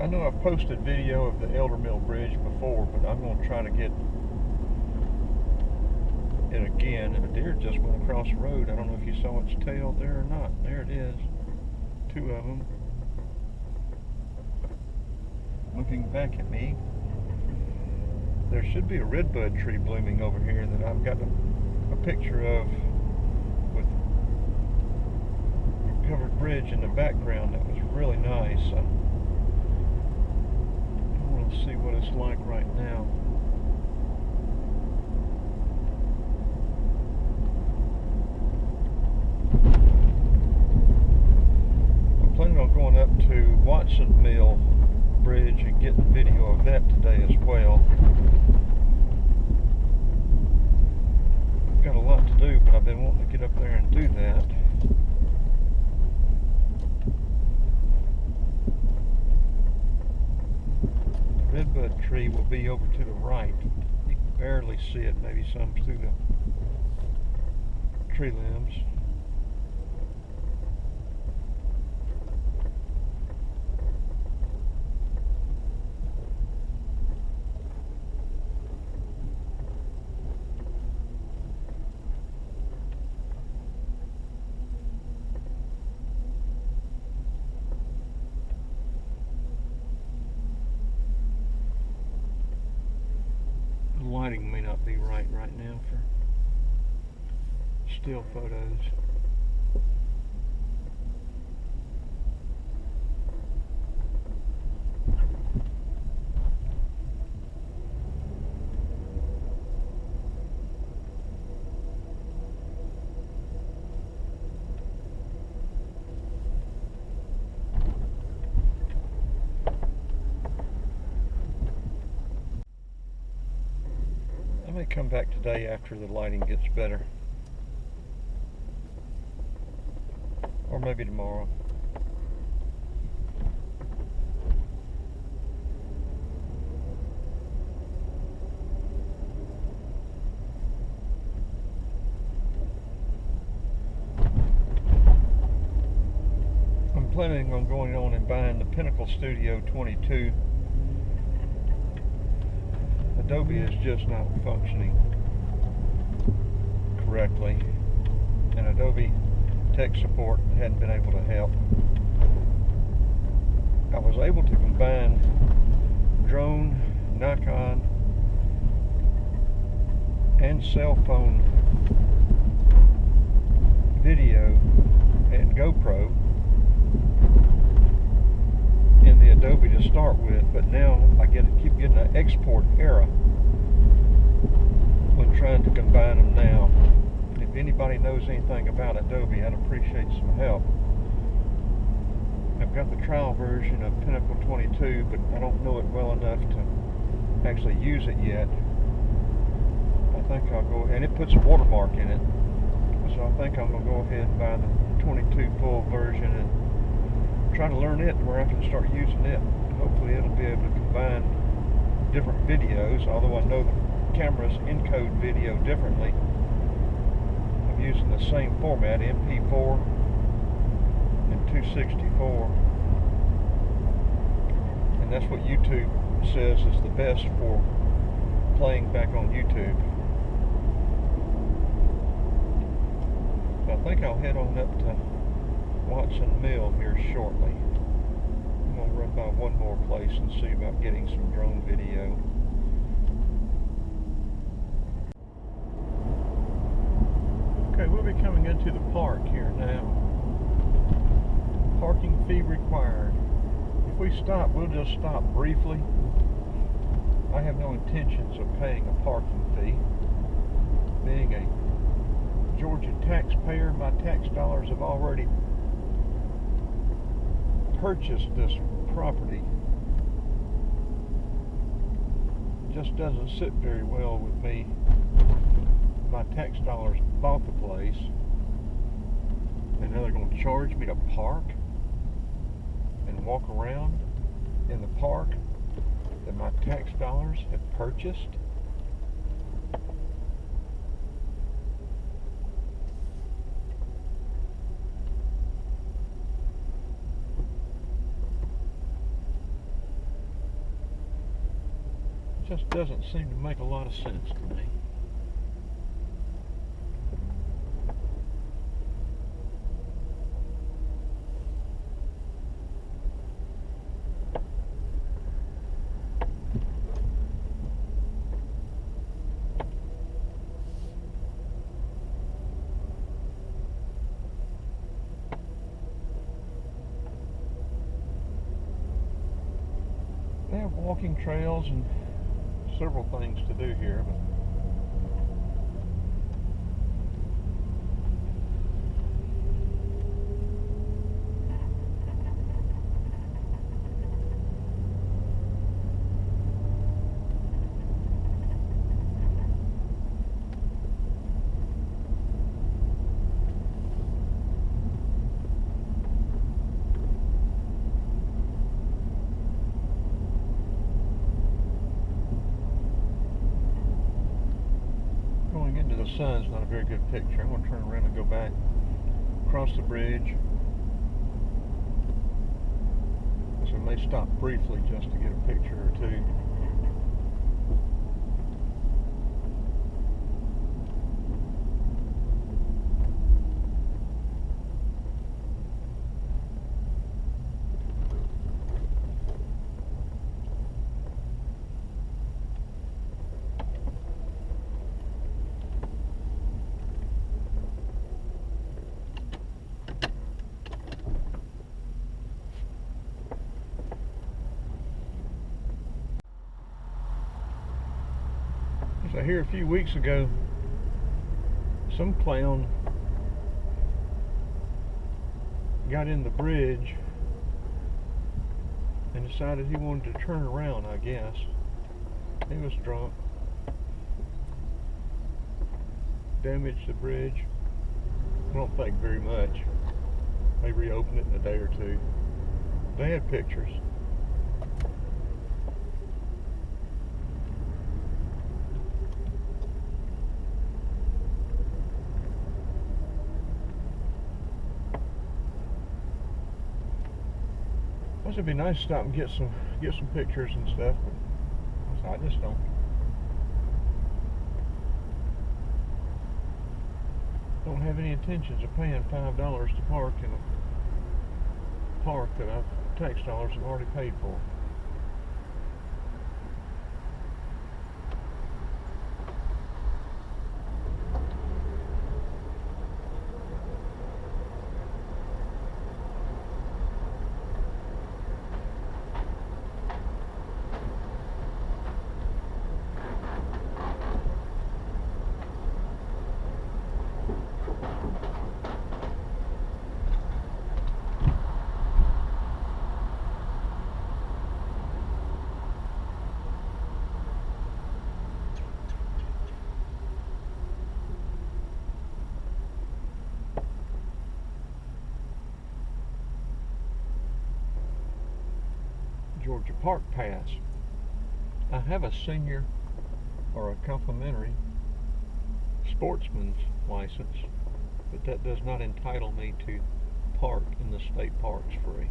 I know I've posted video of the Elder Mill Bridge before, but I'm going to try to get it again. And a deer just went across the road. I don't know if you saw its tail there or not. There it is. Two of them. Looking back at me. There should be a redbud tree blooming over here that I've got a picture of with a covered bridge in the background. That was really nice. I want to see what it's like right now. I'm planning on going up to Watkinsville Bridge and getting video of that today as well. I've got a lot to do, but I've been wanting to get up there and do that. The redbud tree will be over to the right. You can barely see it, maybe some through the tree limbs. Lighting may not be right now for still photos. I may come back today after the lighting gets better, or maybe tomorrow. I'm planning on going on and buying the Pinnacle Studio 22. Adobe is just not functioning correctly, and Adobe tech support hadn't been able to help. I was able to combine drone, Nikon, and cell phone video and GoPro in the Adobe to start with, but now I keep getting an export error when trying to combine them now. If anybody knows anything about Adobe, I'd appreciate some help. I've got the trial version of Pinnacle 22, but I don't know it well enough to actually use it yet. I think I'll go, and it puts a watermark in it, so I think I'm going to go ahead and buy the 22 full version and try to learn it where I can start using it. Hopefully it'll be able to combine different videos, although I know the cameras encode video differently. I'm using the same format, MP4 and 264, and that's what YouTube says is the best for playing back on YouTube. I think I'll head on up to Watkinsville here shortly. I'm going to run by one more place and see about getting some drone video. Okay, we'll be coming into the park here now. Parking fee required. If we stop, we'll just stop briefly. I have no intentions of paying a parking fee. Being a Georgia taxpayer, my tax dollars have already purchased this property. It just doesn't sit very well with me. My tax dollars bought the place, and now they're going to charge me to park and walk around in the park that my tax dollars have purchased. Just doesn't seem to make a lot of sense to me. They have walking trails and several things to do here, but the sun's not a very good picture. I'm going to turn around and go back across the bridge. So I may stop briefly just to get a picture or two. So here a few weeks ago, some clown got in the bridge and decided he wanted to turn around, I guess. He was drunk. Damaged the bridge. I don't think very much. They reopened it in a day or two. They had pictures. It'd be nice to stop and get some pictures and stuff, but I just don't have any intentions of paying $5 to park in a park that tax dollars have already paid for. Georgia Park Pass. I have a senior or a complimentary sportsman's license, but that does not entitle me to park in the state parks free.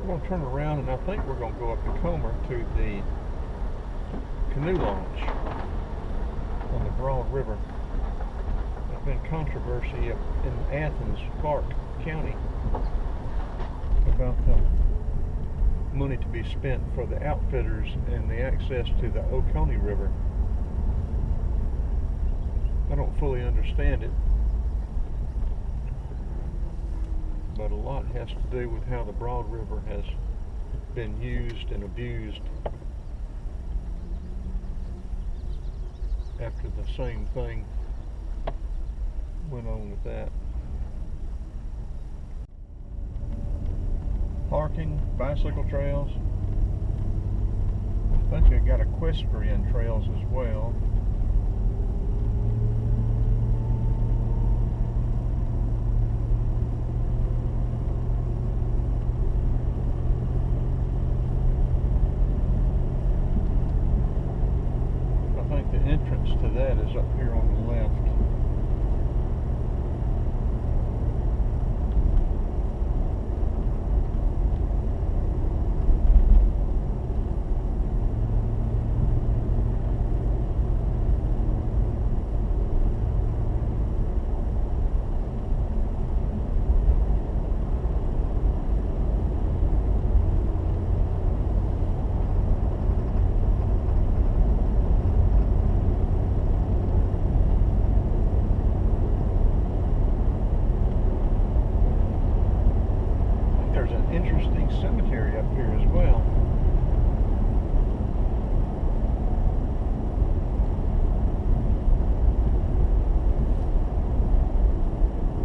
We're going to turn around, and I think we're going to go up the Comer to the canoe launch on the Broad River. There's been controversy up in Athens, Clark County, about the money to be spent for the outfitters and the access to the Oconee River. I don't fully understand it, but a lot has to do with how the Broad River has been used and abused. after the same thing went on with that. Parking, bicycle trails. I think they got equestrian trails as well. I think the entrance to that is up here on the left. Interesting cemetery up here as well.